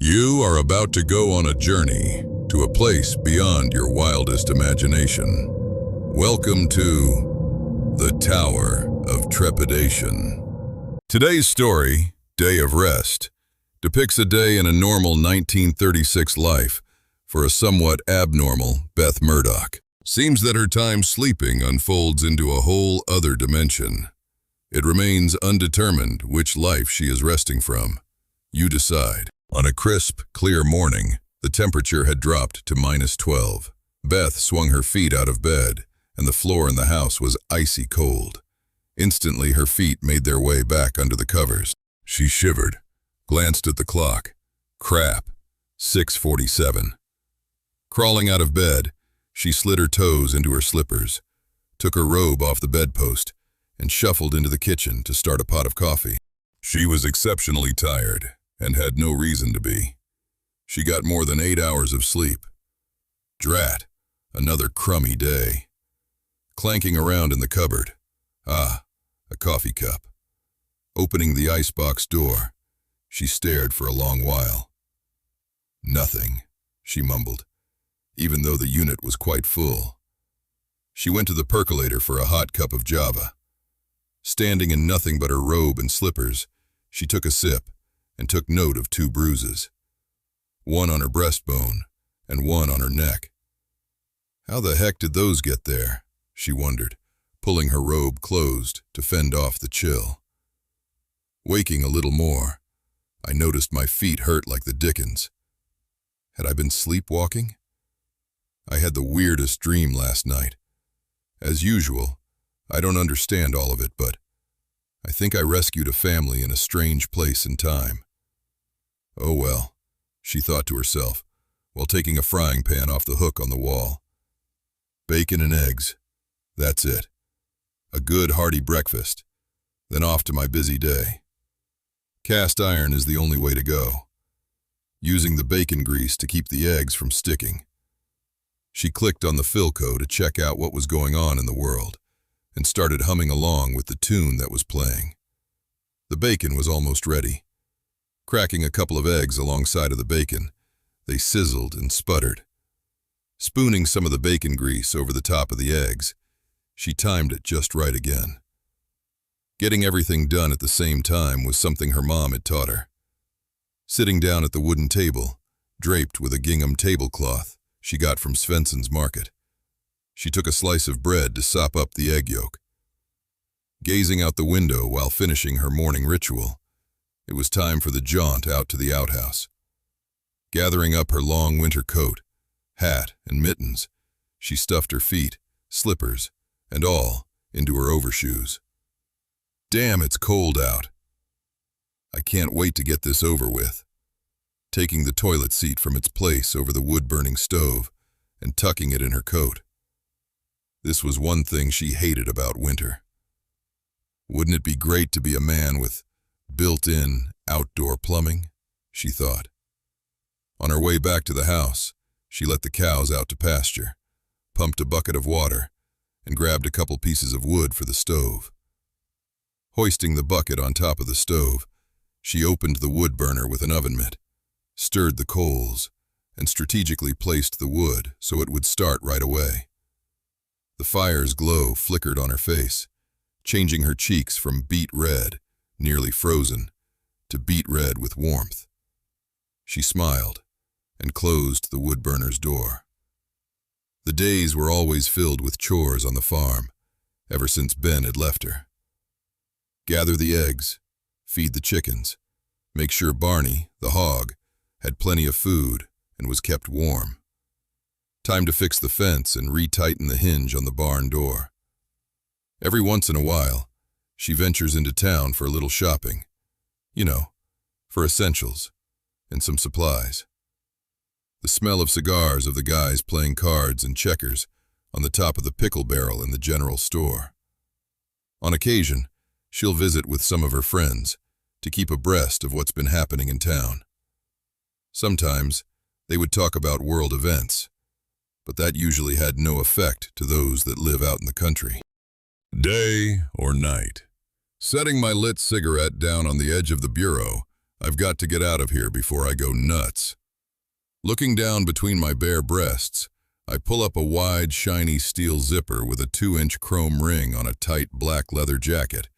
You are about to go on a journey to a place beyond your wildest imagination. Welcome to the Tower of Trepidation. Today's story, Day of Rest, depicts a day in a normal 1936 life for a somewhat abnormal Beth Murdoch. Seems that her time sleeping unfolds into a whole other dimension. It remains undetermined which life she is resting from. You decide. On a crisp, clear morning, the temperature had dropped to -12. Beth swung her feet out of bed, and the floor in the house was icy cold. Instantly, her feet made their way back under the covers. She shivered, glanced at the clock. Crap, 6:47. Crawling out of bed, she slid her toes into her slippers, took her robe off the bedpost, and shuffled into the kitchen to start a pot of coffee. She was exceptionally tired, and had no reason to be. She got more than 8 hours of sleep. Drat, another crummy day. Clanking around in the cupboard. A coffee cup. Opening the icebox door, she stared for a long while. Nothing, she mumbled, even though the unit was quite full. She went to the percolator for a hot cup of Java. Standing in nothing but her robe and slippers, she took a sip and took note of 2 bruises, one on her breastbone and one on her neck. How the heck did those get there, she wondered, pulling her robe closed to fend off the chill. Waking a little more, I noticed my feet hurt like the dickens. Had I been sleepwalking? I had the weirdest dream last night. As usual, I don't understand all of it, but I think I rescued a family in a strange place and time. Oh well, she thought to herself, while taking a frying pan off the hook on the wall. Bacon and eggs, that's it. A good hearty breakfast, then off to my busy day. Cast iron is the only way to go, using the bacon grease to keep the eggs from sticking. She clicked on the Philco to check out what was going on in the world, and started humming along with the tune that was playing. The bacon was almost ready. Cracking a couple of eggs alongside of the bacon, they sizzled and sputtered. Spooning some of the bacon grease over the top of the eggs, she timed it just right again. Getting everything done at the same time was something her mom had taught her. Sitting down at the wooden table, draped with a gingham tablecloth she got from Svensson's Market, she took a slice of bread to sop up the egg yolk. Gazing out the window while finishing her morning ritual, it was time for the jaunt out to the outhouse. Gathering up her long winter coat, hat, and mittens, she stuffed her feet, slippers, and all into her overshoes. Damn, it's cold out. I can't wait to get this over with. Taking the toilet seat from its place over the wood-burning stove and tucking it in her coat. This was one thing she hated about winter. Wouldn't it be great to be a man with built-in outdoor plumbing, she thought. On her way back to the house, she let the cows out to pasture, pumped a bucket of water, and grabbed a couple pieces of wood for the stove. Hoisting the bucket on top of the stove, she opened the wood burner with an oven mitt, stirred the coals, and strategically placed the wood so it would start right away. The fire's glow flickered on her face, changing her cheeks from beet red, nearly frozen, to beet red with warmth. She smiled and closed the wood burner's door. The days were always filled with chores on the farm, ever since Ben had left her. Gather the eggs, feed the chickens, make sure Barney, the hog, had plenty of food and was kept warm. Time to fix the fence and retighten the hinge on the barn door. Every once in a while, she ventures into town for a little shopping. You know, for essentials and some supplies. The smell of cigars of the guys playing cards and checkers on the top of the pickle barrel in the general store. On occasion, she'll visit with some of her friends to keep abreast of what's been happening in town. Sometimes, they would talk about world events, but that usually had no effect to those that live out in the country. Day or night. Setting my lit cigarette down on the edge of the bureau, I've got to get out of here before I go nuts. Looking down between my bare breasts, I pull up a wide, shiny steel zipper with a 2-inch chrome ring on a tight black leather jacket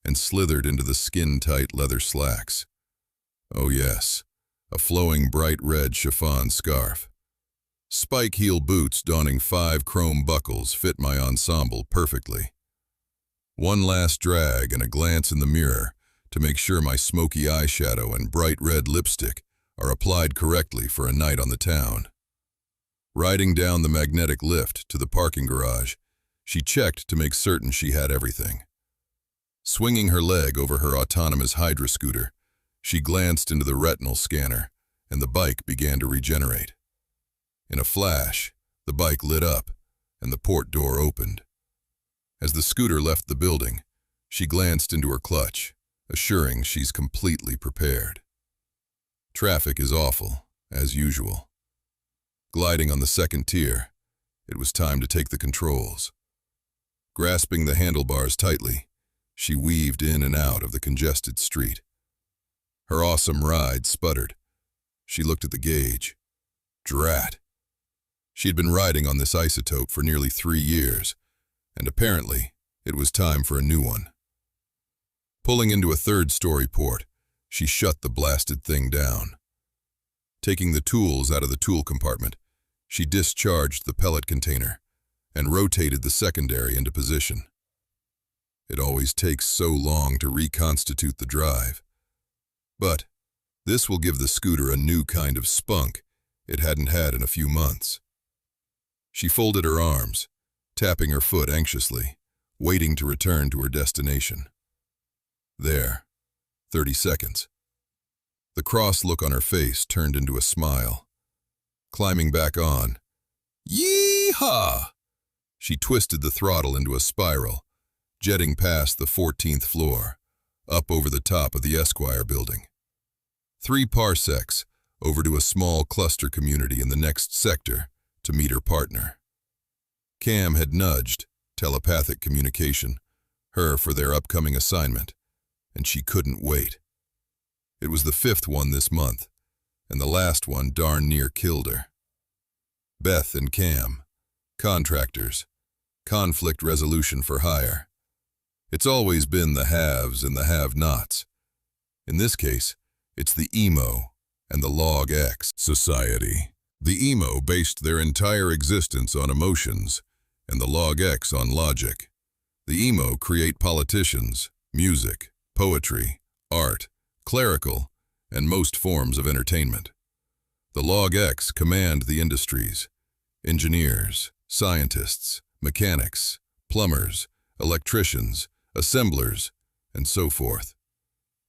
and slithered into the skin-tight leather slacks. Oh yes, a flowing bright red chiffon scarf. Spike heel boots donning 5 chrome buckles fit my ensemble perfectly. One last drag and a glance in the mirror to make sure my smoky eyeshadow and bright red lipstick are applied correctly for a night on the town. Riding down the magnetic lift to the parking garage, she checked to make certain she had everything. Swinging her leg over her autonomous Hydra scooter, she glanced into the retinal scanner, and the bike began to regenerate. In a flash, the bike lit up, and the port door opened. As the scooter left the building, she glanced into her clutch, assuring she's completely prepared. Traffic is awful, as usual. Gliding on the second tier, it was time to take the controls. Grasping the handlebars tightly, she weaved in and out of the congested street. Her awesome ride sputtered. She looked at the gauge. Drat. She had been riding on this isotope for nearly 3 years, and apparently it was time for a new one. Pulling into a 3rd-story port, she shut the blasted thing down. Taking the tools out of the tool compartment, she discharged the pellet container and rotated the secondary into position. It always takes so long to reconstitute the drive. But this will give the scooter a new kind of spunk it hadn't had in a few months. She folded her arms, tapping her foot anxiously, waiting to return to her destination. There, 30 seconds. The cross look on her face turned into a smile. Climbing back on, yee-haw! She twisted the throttle into a spiral, jetting past the 14th floor, up over the top of the Esquire building. 3 parsecs over to a small cluster community in the next sector to meet her partner. Cam had nudged, telepathic communication, her for their upcoming assignment, and she couldn't wait. It was the 5th one this month, and the last one darn near killed her. Beth and Cam, contractors, conflict resolution for hire. It's always been the haves and the have-nots. In this case, it's the emo and the Log X society. The emo based their entire existence on emotions, and the Log X on logic. The emo create politicians, music, poetry, art, clerical, and most forms of entertainment. The Log X command the industries, engineers, scientists, mechanics, plumbers, electricians, assemblers, and so forth.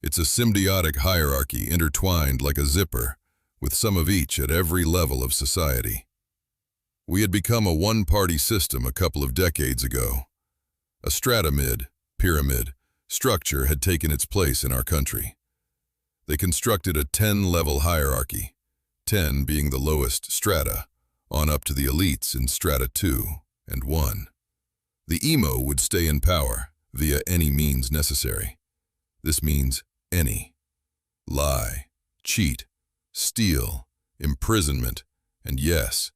It's a symbiotic hierarchy intertwined like a zipper, with some of each at every level of society. We had become a one-party system a couple of decades ago. A stratamid, pyramid, structure had taken its place in our country. They constructed a 10-level hierarchy, 10 being the lowest strata, on up to the elites in strata 2 and 1. The emo would stay in power via any means necessary. This means any. Lie, cheat, steal, imprisonment, and yes,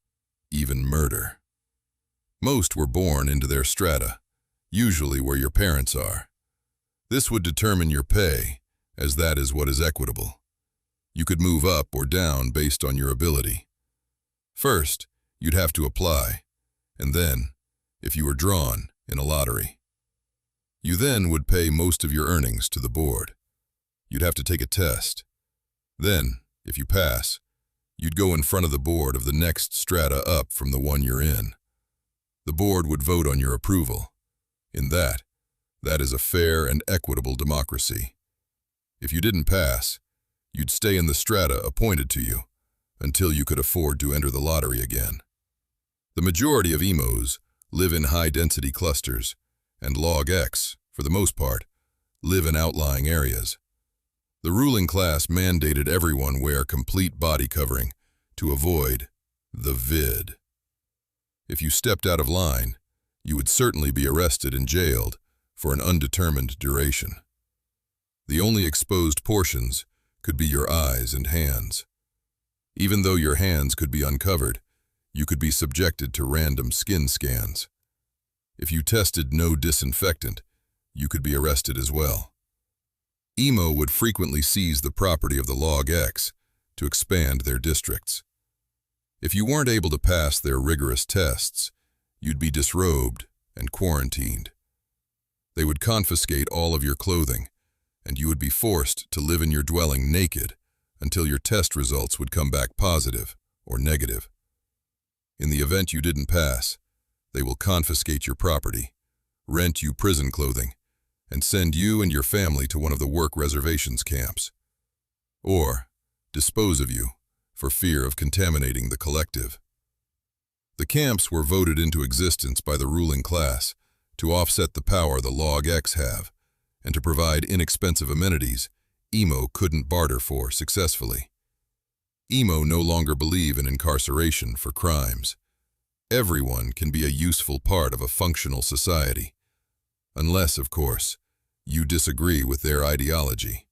even murder. Most were born into their strata, usually where your parents are. This would determine your pay, as that is what is equitable. You could move up or down based on your ability. First, you'd have to apply, and then, if you were drawn, in a lottery. You then would pay most of your earnings to the board. You'd have to take a test. Then, if you pass, you'd go in front of the board of the next strata up from the one you're in. The board would vote on your approval. In that is a fair and equitable democracy. If you didn't pass, you'd stay in the strata appointed to you until you could afford to enter the lottery again. The majority of emos live in high-density clusters, and Log X, for the most part, live in outlying areas. The ruling class mandated everyone wear complete body covering to avoid the vid. If you stepped out of line, you would certainly be arrested and jailed for an undetermined duration. The only exposed portions could be your eyes and hands. Even though your hands could be uncovered, you could be subjected to random skin scans. If you tested no disinfectant, you could be arrested as well. Emo would frequently seize the property of the Log X to expand their districts. If you weren't able to pass their rigorous tests, you'd be disrobed and quarantined. They would confiscate all of your clothing, and you would be forced to live in your dwelling naked until your test results would come back positive or negative. In the event you didn't pass, they will confiscate your property, rent you prison clothing, and send you and your family to one of the work reservations camps. Or dispose of you for fear of contaminating the collective. The camps were voted into existence by the ruling class to offset the power the Log X have and to provide inexpensive amenities Emo couldn't barter for successfully. Emo no longer believe in incarceration for crimes. Everyone can be a useful part of a functional society, unless, of course, you disagree with their ideology.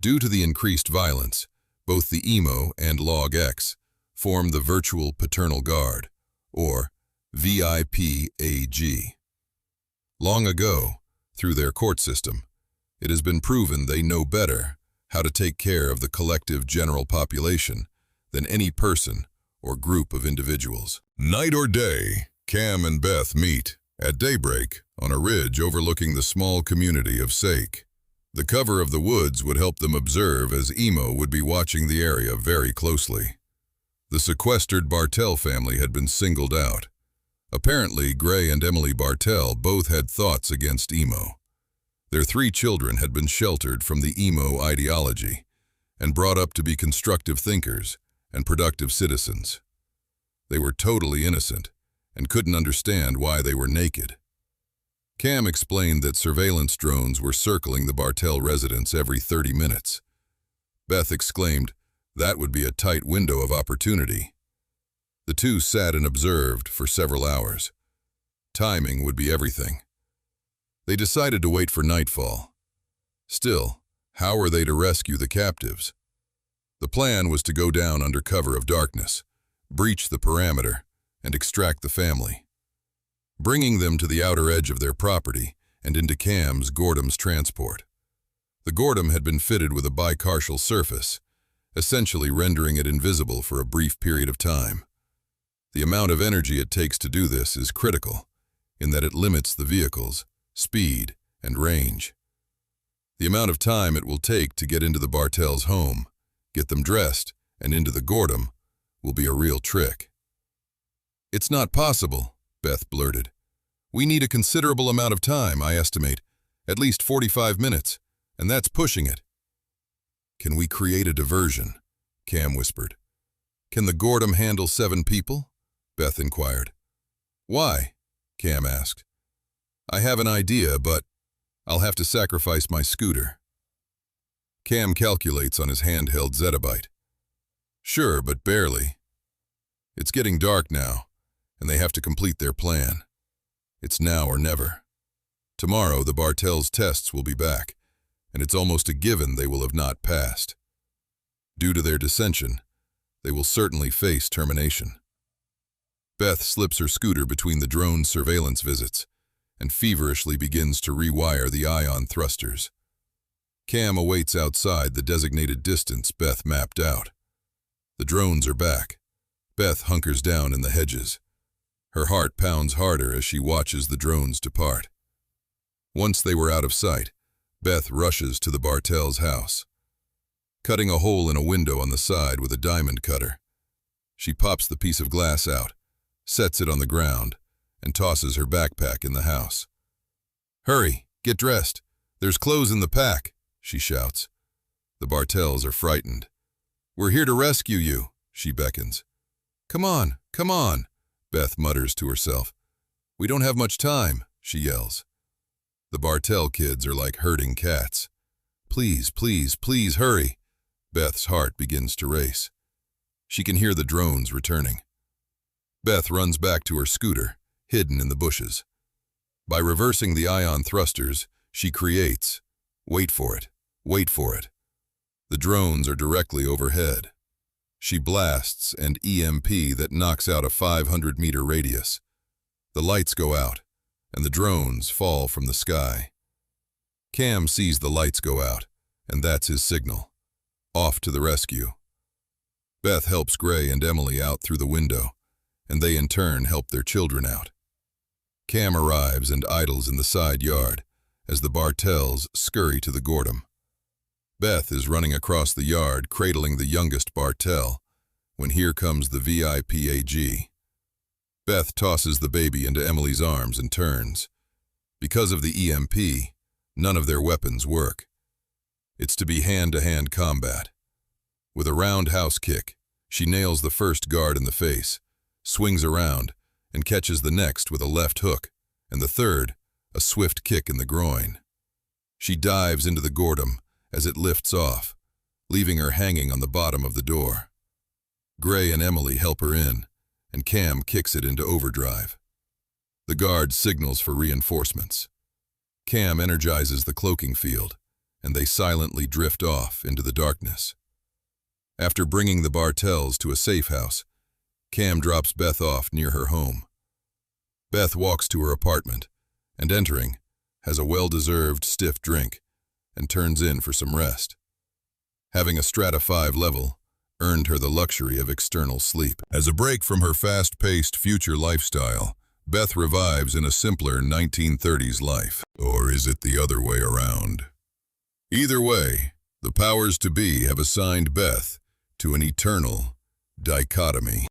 Due to the increased violence, both the Emo and Log X form the Virtual Paternal Guard, or VIPAG. Long ago, through their court system, it has been proven they know better how to take care of the collective general population than any person or group of individuals. Night or day, Cam and Beth meet at daybreak on a ridge overlooking the small community of Sake. The cover of the woods would help them observe as Emo would be watching the area very closely. The sequestered Bartell family had been singled out. Apparently, Gray and Emily Bartell both had thoughts against Emo. Their 3 children had been sheltered from the Emo ideology and brought up to be constructive thinkers and productive citizens. They were totally innocent and couldn't understand why they were naked. Cam explained that surveillance drones were circling the Bartell residence every 30 minutes. Beth exclaimed, that would be a tight window of opportunity. The two sat and observed for several hours. Timing would be everything. They decided to wait for nightfall. Still, how were they to rescue the captives? The plan was to go down under cover of darkness, breach the perimeter, and extract the family. Bringing them to the outer edge of their property and into Cam's Gordon's transport. The Gordon had been fitted with a bicartial surface, essentially rendering it invisible for a brief period of time. The amount of energy it takes to do this is critical, in that it limits the vehicle's speed and range. The amount of time it will take to get into the Bartell's home, get them dressed, and into the Gordon will be a real trick. It's not possible, Beth blurted. We need a considerable amount of time, I estimate, at least 45 minutes, and that's pushing it. Can we create a diversion? Cam whispered. Can the Gordon handle 7 people? Beth inquired. Why? Cam asked. I have an idea, but I'll have to sacrifice my scooter. Cam calculates on his handheld zettabyte. Sure, but barely. It's getting dark now, and they have to complete their plan. It's now or never. Tomorrow, the Bartell's tests will be back, and it's almost a given they will have not passed. Due to their dissension, they will certainly face termination. Beth slips her scooter between the drone's surveillance visits and feverishly begins to rewire the ion thrusters. Cam awaits outside the designated distance Beth mapped out. The drones are back. Beth hunkers down in the hedges. Her heart pounds harder as she watches the drones depart. Once they were out of sight, Beth rushes to the Bartell's house. Cutting a hole in a window on the side with a diamond cutter, she pops the piece of glass out, sets it on the ground, and tosses her backpack in the house. Hurry, get dressed. There's clothes in the pack, she shouts. The Bartells are frightened. We're here to rescue you, she beckons. Come on, Beth mutters to herself. We don't have much time, she yells. The Bartell kids are like herding cats. Please, please, please hurry. Beth's heart begins to race. She can hear the drones returning. Beth runs back to her scooter, hidden in the bushes. By reversing the ion thrusters, she creates, wait for it, The drones are directly overhead. She blasts an EMP that knocks out a 500-meter radius. The lights go out, and the drones fall from the sky. Cam sees the lights go out, and that's his signal. Off to the rescue. Beth helps Gray and Emily out through the window, and they in turn help their children out. Cam arrives and idles in the side yard as the Bartells scurry to the Gordon. Beth is running across the yard cradling the youngest Bartell when here comes the VIPAG. Beth tosses the baby into Emily's arms and turns. Because of the EMP, none of their weapons work. It's to be hand-to-hand combat. With a roundhouse kick, she nails the first guard in the face, swings around, and catches the next with a left hook, and the third, a swift kick in the groin. She dives into the Gordon as it lifts off, leaving her hanging on the bottom of the door. Gray and Emily help her in, and Cam kicks it into overdrive. The guard signals for reinforcements. Cam energizes the cloaking field, and they silently drift off into the darkness. After bringing the Bartells to a safe house, Cam drops Beth off near her home. Beth walks to her apartment, and entering, has a well-deserved stiff drink, and turns in for some rest. Having a Strata 5 level earned her the luxury of external sleep. As a break from her fast-paced future lifestyle, Beth revives in a simpler 1930s life. Or is it the other way around? Either way, the powers to be have assigned Beth to an eternal dichotomy.